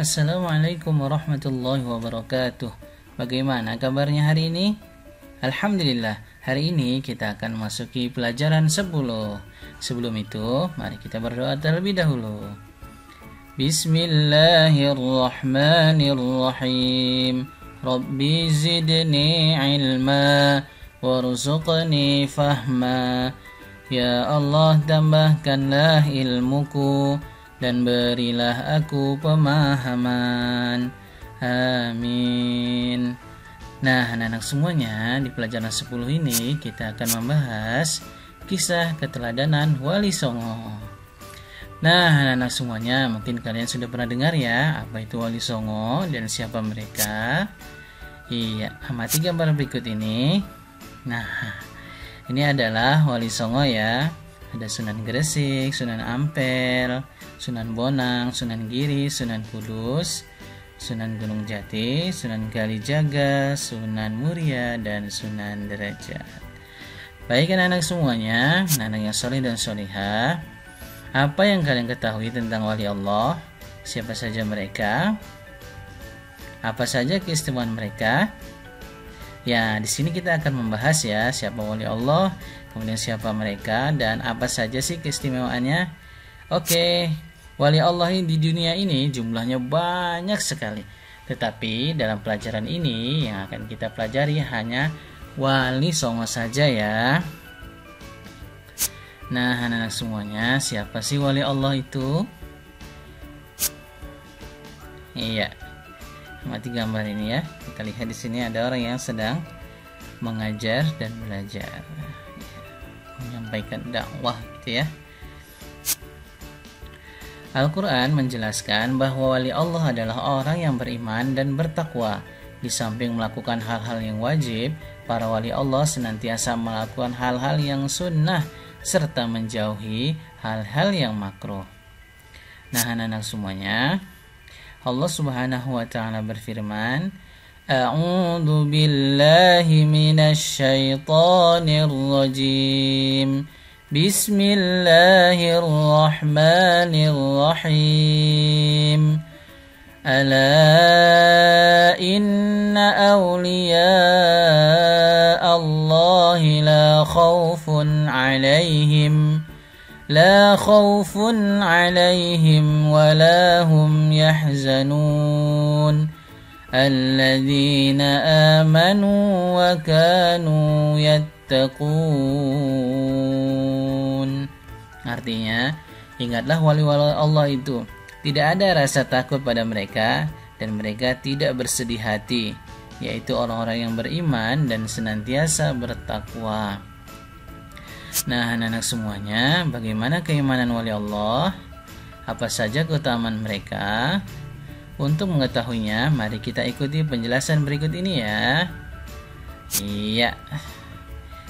Assalamualaikum warahmatullahi wabarakatuh. Bagaimana kabarnya hari ini? Alhamdulillah, hari ini kita akan memasuki pelajaran 10. Sebelum itu, mari kita berdoa terlebih dahulu. Bismillahirrahmanirrahim. Rabbi zidni ilma warzuqni fahma. Ya Allah, tambahkanlah ilmuku dan berilah aku pemahaman. Amin. Nah, anak-anak semuanya, di pelajaran 10 ini kita akan membahas kisah keteladanan Wali Songo. Nah, anak-anak semuanya, mungkin kalian sudah pernah dengar ya, apa itu Wali Songo dan siapa mereka. Iya, amati gambar berikut ini. Nah, ini adalah Wali Songo ya. Ada Sunan Gresik, Sunan Ampel, Sunan Bonang, Sunan Giri, Sunan Kudus, Sunan Gunung Jati, Sunan Kalijaga, Sunan Muria, dan Sunan Derajat. Baik anak-anak semuanya, anak-anak yang soleh dan solihah, apa yang kalian ketahui tentang Wali Allah? Siapa saja mereka? Apa saja keistimewaan mereka? Ya, di sini kita akan membahas ya siapa Wali Allah, kemudian siapa mereka, dan apa saja sih keistimewaannya. Oke, Wali Allah di dunia ini jumlahnya banyak sekali. Tetapi dalam pelajaran ini yang akan kita pelajari hanya Wali Songo saja ya. Nah, anak-anak semuanya, siapa sih Wali Allah itu? Iya. Amati gambar ini ya. Kita lihat di sini ada orang yang sedang mengajar dan belajar, menyampaikan dakwah gitu ya. Al-Quran menjelaskan bahwa wali Allah adalah orang yang beriman dan bertakwa. Di samping melakukan hal-hal yang wajib, para wali Allah senantiasa melakukan hal-hal yang sunnah serta menjauhi hal-hal yang makruh. Nah, anak-anak semuanya, Allah Subhanahu wa taala berfirman, A'udzu billahi minasy syaithanir rajim. Bismillahirrahmanirrahim. Ala inna awliya Allahi la khawfun alaihim wa la hum yahzanun. Alladzina amanu wa kanu yattaqun. Artinya, ingatlah wali-wali Allah itu, tidak ada rasa takut pada mereka dan mereka tidak bersedih hati, yaitu orang-orang yang beriman dan senantiasa bertakwa. Nah, anak-anak semuanya, bagaimana keimanan wali Allah? Apa saja keutamaan mereka? Untuk mengetahuinya, mari kita ikuti penjelasan berikut ini ya. Iya.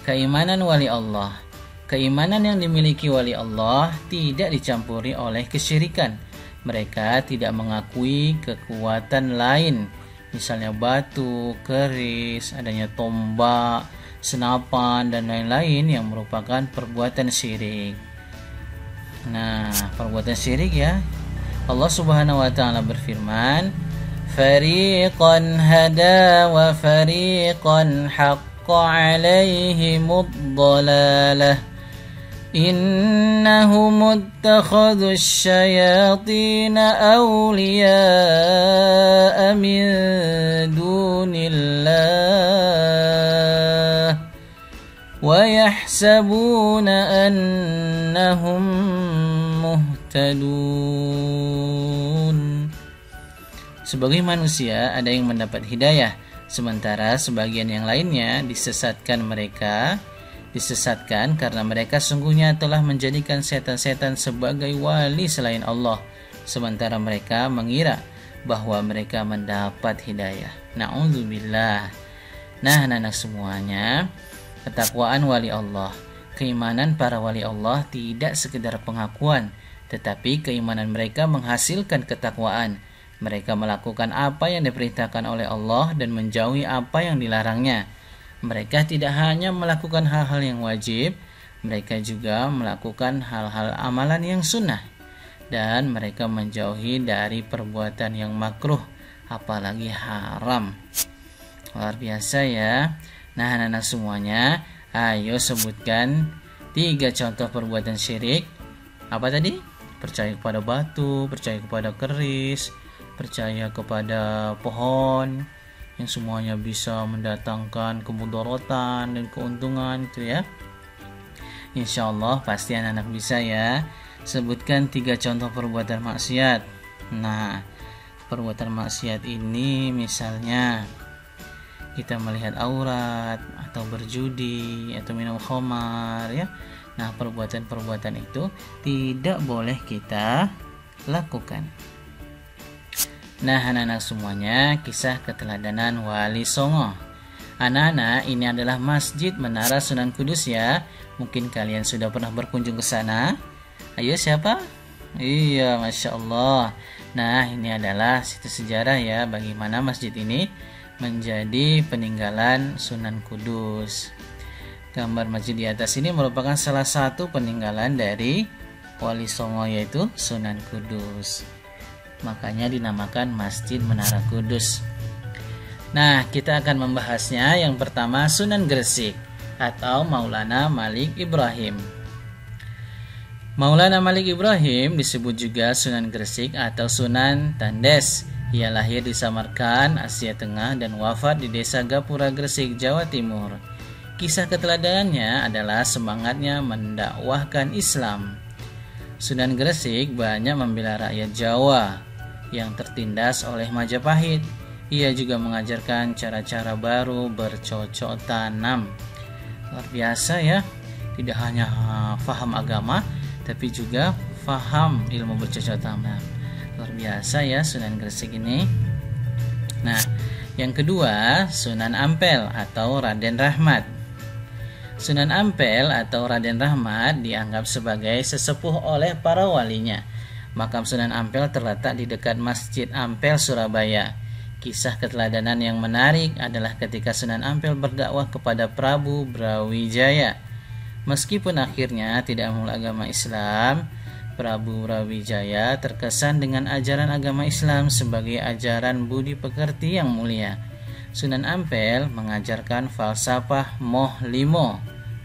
Keimanan wali Allah. Keimanan yang dimiliki wali Allah tidak dicampuri oleh kesyirikan. Mereka tidak mengakui kekuatan lain, misalnya batu, keris, adanya tombak, senapan, dan lain-lain yang merupakan perbuatan syirik. Nah, perbuatan syirik ya. Allah Subhanahu wa taala berfirman, "Fariqan hada wa fariqan haqqa 'alaihimud dhalalah. Innahum ittakhadhu asy-syayatin awliya'a min dunillah wa yahsabuna annahum muhtadun." Sebagai manusia ada yang mendapat hidayah, sementara sebagian yang lainnya disesatkan karena mereka sungguhnya telah menjadikan setan-setan sebagai wali selain Allah, sementara mereka mengira bahwa mereka mendapat hidayah. Na'udzubillah. Nah, anak-anak semuanya, ketakwaan wali Allah, keimanan para wali Allah tidak sekedar pengakuan, tetapi keimanan mereka menghasilkan ketakwaan. Mereka melakukan apa yang diperintahkan oleh Allah dan menjauhi apa yang dilarangnya. Mereka tidak hanya melakukan hal-hal yang wajib, mereka juga melakukan hal-hal amalan yang sunnah. dan mereka menjauhi dari perbuatan yang makruh apalagi haram. Luar biasa ya. Nah, anak-anak semuanya, ayo sebutkan 3 contoh perbuatan syirik. Apa tadi? Percaya kepada batu, percaya kepada keris, percaya kepada pohon, yang semuanya bisa mendatangkan kemudaratan dan keuntungan itu ya. Insya Allah pasti anak-anak bisa ya. Sebutkan 3 contoh perbuatan maksiat. Nah, perbuatan maksiat ini misalnya kita melihat aurat atau berjudi atau minum khamar ya. Nah, perbuatan-perbuatan itu tidak boleh kita lakukan. Nah, anak-anak semuanya, kisah keteladanan Wali Songo. Anak-anak, ini adalah Masjid Menara Sunan Kudus ya. Mungkin kalian sudah pernah berkunjung ke sana. Ayo, siapa? Iya, Masya Allah. Nah, ini adalah situs sejarah ya, bagaimana masjid ini menjadi peninggalan Sunan Kudus. Gambar masjid di atas ini merupakan salah satu peninggalan dari Wali Songo, yaitu Sunan Kudus. Makanya dinamakan Masjid Menara Kudus. Nah, kita akan membahasnya. Yang pertama, Sunan Gresik atau Maulana Malik Ibrahim. Maulana Malik Ibrahim disebut juga Sunan Gresik atau Sunan Tandes. Ia lahir di Samarkand, Asia Tengah dan wafat di desa Gapura, Gresik, Jawa Timur. Kisah keteladanannya adalah semangatnya mendakwahkan Islam. Sunan Gresik banyak membela rakyat Jawa yang tertindas oleh Majapahit. Ia juga mengajarkan cara-cara baru bercocok tanam. Luar biasa ya, tidak hanya faham agama, tapi juga faham ilmu bercocok tanam. Luar biasa ya Sunan Gresik ini. Nah, yang kedua, Sunan Ampel atau Raden Rahmat. Sunan Ampel atau Raden Rahmat dianggap sebagai sesepuh oleh para walinya. Makam Sunan Ampel terletak di dekat Masjid Ampel, Surabaya. Kisah keteladanan yang menarik adalah ketika Sunan Ampel berdakwah kepada Prabu Brawijaya. Meskipun akhirnya tidak memeluk agama Islam, Prabu Brawijaya terkesan dengan ajaran agama Islam sebagai ajaran budi pekerti yang mulia. Sunan Ampel mengajarkan falsafah Moh Limo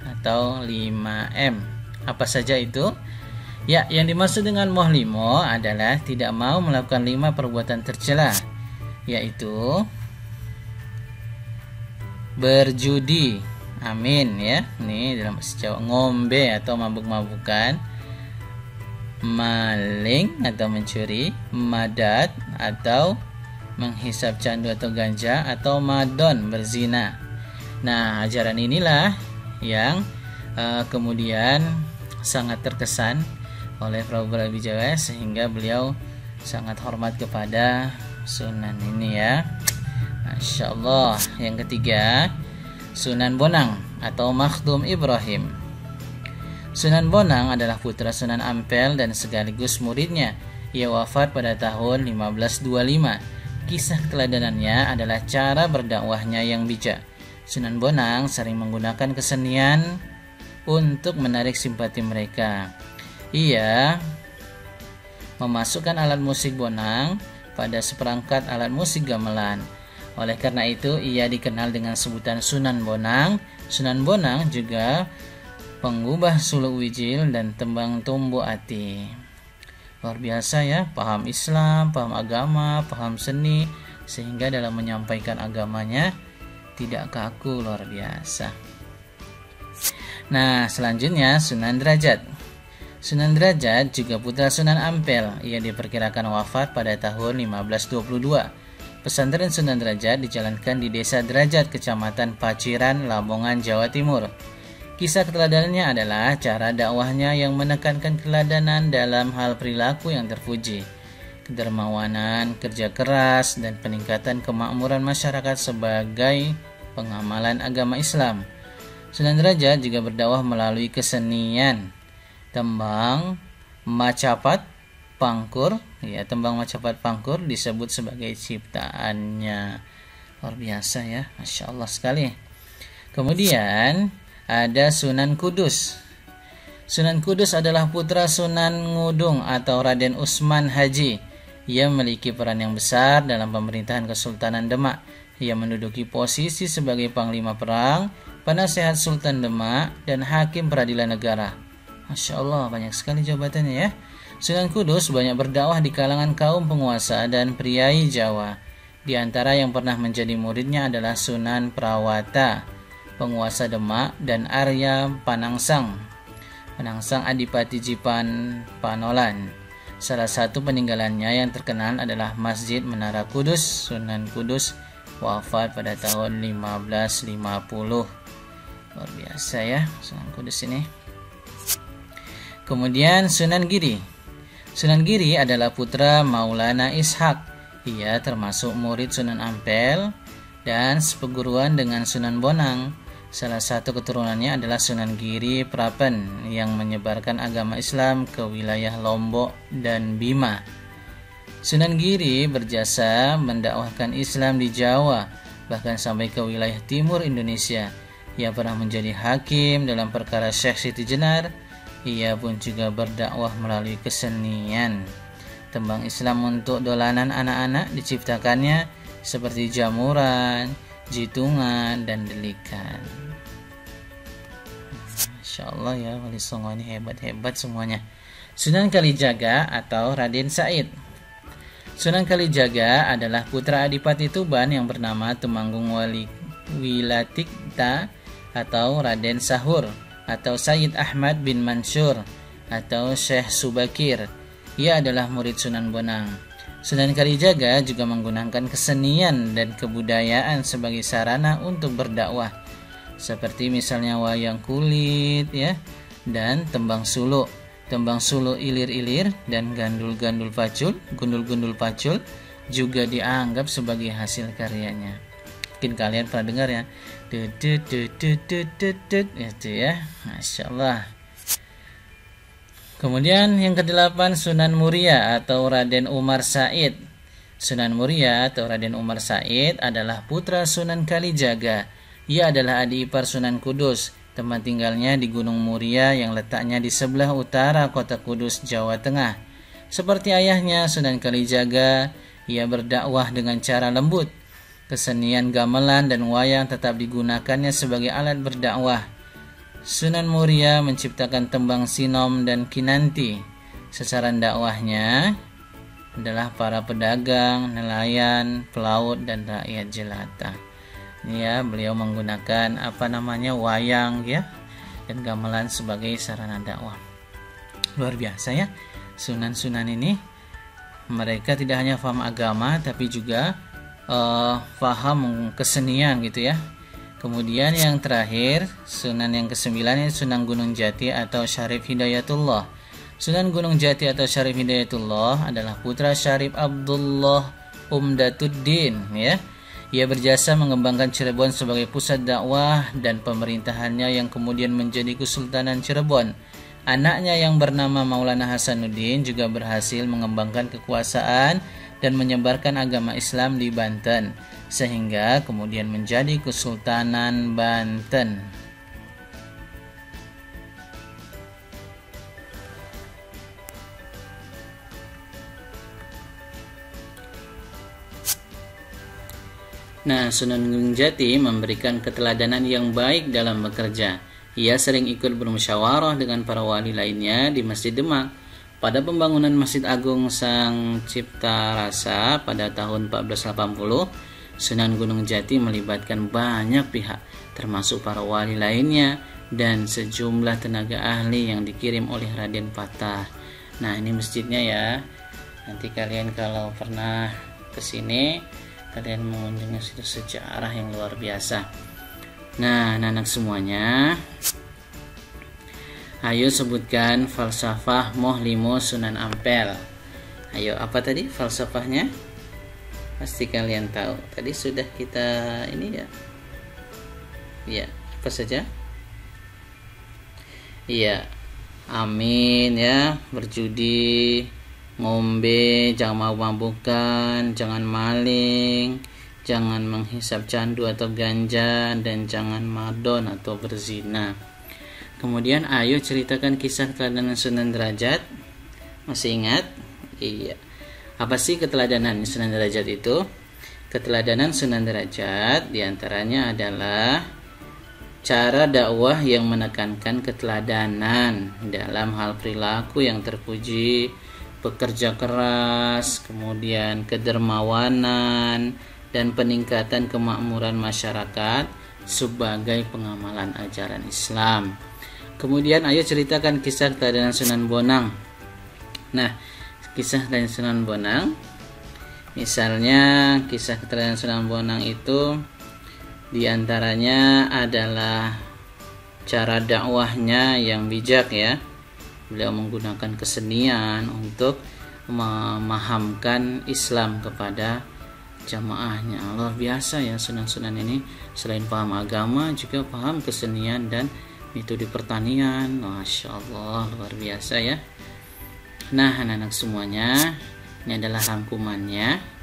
atau 5M. Apa saja itu? Ya, yang dimaksud dengan Moh Limo adalah tidak mau melakukan 5 perbuatan tercela, yaitu berjudi, amin ya. Ini dalam bahasa Jawa, ngombe atau mabuk-mabukan, maling atau mencuri, madat atau menghisap candu atau ganja, atau madon berzina. Nah, ajaran inilah yang kemudian sangat terkesan oleh Prabu Brawijaya sehingga beliau sangat hormat kepada Sunan ini ya. Masya Allah. Yang ketiga, Sunan Bonang atau Makhdum Ibrahim. Sunan Bonang adalah putra Sunan Ampel dan sekaligus muridnya. Ia wafat pada tahun 1525. Kisah keteladanannya adalah cara berdakwahnya yang bijak. Sunan Bonang sering menggunakan kesenian untuk menarik simpati mereka. Ia memasukkan alat musik bonang pada seperangkat alat musik gamelan. Oleh karena itu, ia dikenal dengan sebutan Sunan Bonang. Sunan Bonang juga pengubah suluk wijil dan tembang tumbu ati. Luar biasa ya, paham Islam, paham agama, paham seni, sehingga dalam menyampaikan agamanya tidak kaku. Luar biasa. Nah, selanjutnya Sunan Derajat. Sunan Derajat juga putra Sunan Ampel. Ia diperkirakan wafat pada tahun 1522. Pesantren Sunan Derajat dijalankan di Desa Derajat, Kecamatan Paciran, Lamongan, Jawa Timur. Kisah keteladanannya adalah cara dakwahnya yang menekankan keteladanan dalam hal perilaku yang terpuji, kedermawanan, kerja keras, dan peningkatan kemakmuran masyarakat sebagai pengamalan agama Islam. Sunan Derajat juga berdakwah melalui kesenian tembang macapat pangkur. Ya, tembang macapat pangkur disebut sebagai ciptaannya. Luar biasa ya, Masya Allah sekali. Kemudian ada Sunan Kudus. Sunan Kudus adalah putra Sunan Ngudung atau Raden Usman Haji. Ia memiliki peran yang besar dalam pemerintahan Kesultanan Demak. Ia menduduki posisi sebagai Panglima Perang, Penasehat Sultan Demak, dan Hakim Peradilan Negara. Masya Allah, banyak sekali jabatannya ya. Sunan Kudus banyak berdakwah di kalangan kaum penguasa dan priai Jawa. Di antara yang pernah menjadi muridnya adalah Sunan Prawata, penguasa Demak, dan Arya Panangsang Adipati Jipan Panolan. Salah satu peninggalannya yang terkenal adalah Masjid Menara Kudus. Sunan Kudus wafat pada tahun 1550. Luar biasa ya Sunan Kudus ini. Kemudian Sunan Giri. Sunan Giri adalah putra Maulana Ishak. Ia termasuk murid Sunan Ampel dan seperguruan dengan Sunan Bonang. Salah satu keturunannya adalah Sunan Giri Prapen yang menyebarkan agama Islam ke wilayah Lombok dan Bima. Sunan Giri berjasa mendakwahkan Islam di Jawa, bahkan sampai ke wilayah timur Indonesia. Ia pernah menjadi hakim dalam perkara Syekh Siti Jenar. Ia pun juga berdakwah melalui kesenian. Tembang Islam untuk dolanan anak-anak diciptakannya seperti jamuran, jitungan, dan delikan. Masya Allah ya, Wali Songo ini hebat-hebat semuanya. Sunan Kalijaga atau Raden Said. Sunan Kalijaga adalah putra Adipati Tuban yang bernama Tumanggung Wilatikta atau Raden Sahur, atau Sayyid Ahmad bin Mansur atau Syekh Subakir. Ia adalah murid Sunan Bonang. Sunan Kalijaga juga menggunakan kesenian dan kebudayaan sebagai sarana untuk berdakwah, seperti misalnya wayang kulit ya, dan tembang suluk ilir-ilir, dan gundul-gundul pacul juga dianggap sebagai hasil karyanya. Mungkin kalian pernah dengar ya, itu ya, Masya Allah. Kemudian yang ke-8 Sunan Muria atau Raden Umar Said. Sunan Muria atau Raden Umar Said adalah putra Sunan Kalijaga. Ia adalah adik ipar Sunan Kudus. Tempat tinggalnya di Gunung Muria yang letaknya di sebelah utara kota Kudus, Jawa Tengah. Seperti ayahnya Sunan Kalijaga, ia berdakwah dengan cara lembut. Kesenian gamelan dan wayang tetap digunakannya sebagai alat berdakwah. Sunan Muria menciptakan tembang sinom dan kinanti. Sasaran dakwahnya adalah para pedagang, nelayan, pelaut, dan rakyat jelata. Ini ya, beliau menggunakan wayang ya dan gamelan sebagai sarana dakwah. Luar biasa ya, sunan-sunan ini mereka tidak hanya paham agama tapi juga paham kesenian gitu ya. Kemudian yang terakhir Sunan yang ke-9 ini Sunan Gunung Jati atau Syarif Hidayatullah. Sunan Gunung Jati atau Syarif Hidayatullah adalah putra Syarif Abdullah Umdatuddin ya. Ia berjasa mengembangkan Cirebon sebagai pusat dakwah dan pemerintahannya yang kemudian menjadi Kesultanan Cirebon. Anaknya yang bernama Maulana Hasanuddin juga berhasil mengembangkan kekuasaan dan menyebarkan agama Islam di Banten, sehingga kemudian menjadi Kesultanan Banten. Nah, Sunan Gunung Jati memberikan keteladanan yang baik dalam bekerja. Ia sering ikut bermusyawarah dengan para wali lainnya di Masjid Demak. Pada pembangunan Masjid Agung Sang Cipta Rasa pada tahun 1480, Sunan Gunung Jati melibatkan banyak pihak, termasuk para wali lainnya dan sejumlah tenaga ahli yang dikirim oleh Raden Patah. Nah, ini masjidnya ya. Nanti kalian kalau pernah ke sini, kalian mengunjungi situs sejarah yang luar biasa. Nah, anak semuanya, ayo sebutkan falsafah Mohlimo Sunan Ampel. Ayo, apa tadi falsafahnya? Pasti kalian tahu. Tadi sudah kita ini ya. Iya, apa saja? Iya, amin ya, berjudi, ngombe, jangan mabuk-mabukan, jangan maling, jangan menghisap candu atau ganja, dan jangan madon atau berzina. Kemudian ayo ceritakan kisah keteladanan Sunan Derajat. Masih ingat? Iya. Apa sih keteladanan Sunan Derajat itu? Keteladanan Sunan Derajat diantaranya adalah cara dakwah yang menekankan keteladanan dalam hal perilaku yang terpuji, bekerja keras, kemudian kedermawanan, dan peningkatan kemakmuran masyarakat sebagai pengamalan ajaran Islam. Kemudian ayo ceritakan kisah keteladanan Sunan Bonang. Nah, kisah keteladanan Sunan Bonang, misalnya kisah keteladanan Sunan Bonang itu diantaranya adalah cara dakwahnya yang bijak ya. Beliau menggunakan kesenian untuk memahamkan Islam kepada jamaahnya. Luar biasa ya sunan-sunan ini, selain paham agama juga paham kesenian dan metode pertanian. Masya Allah, luar biasa ya. Nah, anak-anak semuanya, ini adalah rangkumannya.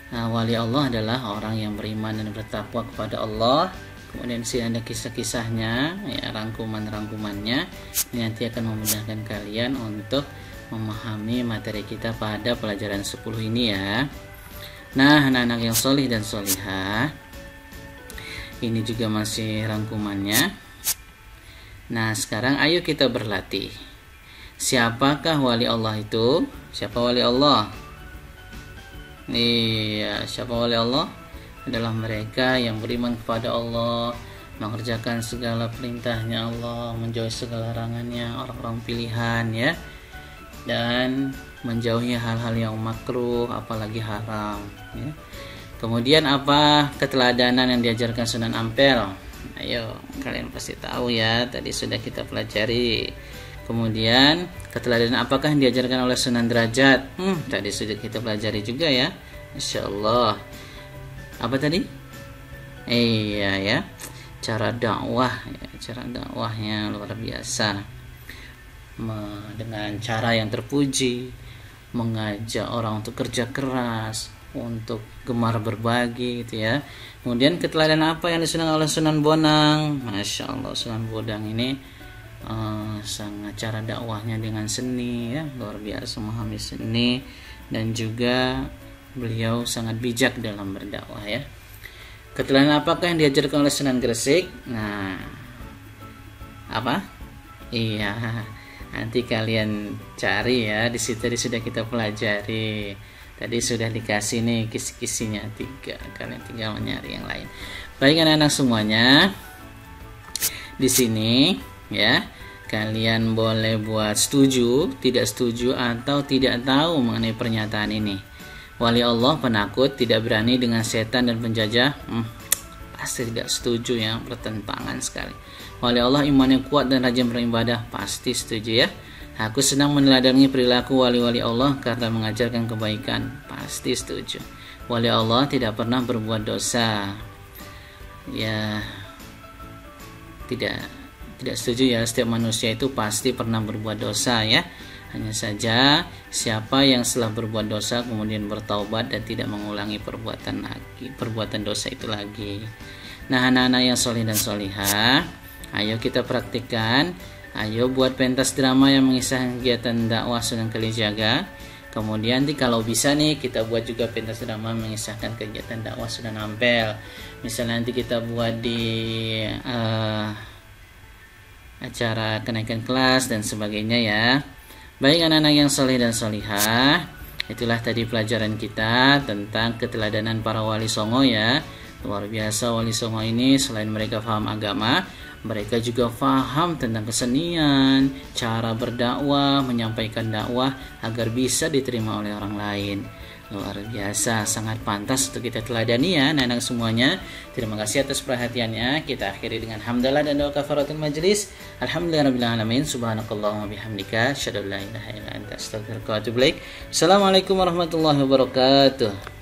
Wali Allah adalah orang yang beriman dan bertakwa kepada Allah. Kemudian sini ada kisah-kisahnya, ya, rangkuman-rangkumannya. Ini nanti akan memudahkan kalian untuk memahami materi kita pada pelajaran 10 ini ya. Nah, anak-anak yang solih dan solihah, ini juga masih rangkumannya. Nah, sekarang ayo kita berlatih. Siapakah wali Allah itu? Siapa wali Allah? Iya, siapa wali Allah? Adalah mereka yang beriman kepada Allah, mengerjakan segala perintahnya Allah, menjauhi segala larangannya, orang-orang pilihan ya, dan menjauhi hal-hal yang makruh apalagi haram ya. Kemudian apa keteladanan yang diajarkan Sunan Ampel? Ayo, kalian pasti tahu ya, tadi sudah kita pelajari. Kemudian keteladanan apakah yang diajarkan oleh Sunan Derajat? Tadi sudah kita pelajari juga ya. Insya Allah. Apa tadi? Iya ya, cara dakwah ya, cara dakwahnya luar biasa. Dengan cara yang terpuji, mengajak orang untuk kerja keras, untuk gemar berbagi gitu ya. Kemudian keteladanan apa yang disunahkan oleh Sunan Bonang? Masya Allah, Sunan Bonang ini sangat cara dakwahnya dengan seni ya, luar biasa memahami seni, dan juga beliau sangat bijak dalam berdakwah ya. Keteladanan apakah yang diajarkan oleh Sunan Gresik? Nah, apa? Iya, nanti kalian cari ya, di situ sudah kita pelajari. Tadi sudah dikasih nih kisi-kisinya 3, kalian tinggal mencari yang lain. Baik anak-anak semuanya, di sini ya, kalian boleh buat setuju, tidak setuju, atau tidak tahu mengenai pernyataan ini. Wali Allah penakut, tidak berani dengan setan dan penjajah. Pasti tidak setuju ya, bertentangan sekali. Wali Allah iman yang kuat dan rajin beribadah, pasti setuju ya. Aku senang meneladani perilaku wali-wali Allah karena mengajarkan kebaikan, pasti setuju. Wali Allah tidak pernah berbuat dosa. Ya, tidak setuju ya, setiap manusia itu pasti pernah berbuat dosa ya. Hanya saja siapa yang setelah berbuat dosa kemudian bertaubat dan tidak mengulangi perbuatan dosa itu lagi. Nah, anak-anak yang soleh dan solihah, ayo kita praktikkan. Ayo buat pentas drama yang mengisahkan kegiatan dakwah Sunan Kalijaga. Kemudian kalau bisa nih kita buat juga pentas drama mengisahkan kegiatan dakwah Sunan Ampel. Misalnya nanti kita buat di acara kenaikan kelas dan sebagainya ya. Baik anak-anak yang soleh dan solihah, itulah tadi pelajaran kita tentang keteladanan para wali songo ya. Luar biasa wali songo ini, selain mereka paham agama, mereka juga paham tentang kesenian, cara berdakwah, menyampaikan dakwah agar bisa diterima oleh orang lain. Luar biasa, sangat pantas untuk kita teladani ya anak-anak semuanya. Terima kasih atas perhatiannya. Kita akhiri dengan hamdalah dan doa kafaratul majlis. Alhamdulillahirabbil alamin. Subhanakallahumma bihamdika asyhadu an la ilaha illa anta astaghfiruka wa atubu ilaik. Assalamualaikum warahmatullahi wabarakatuh.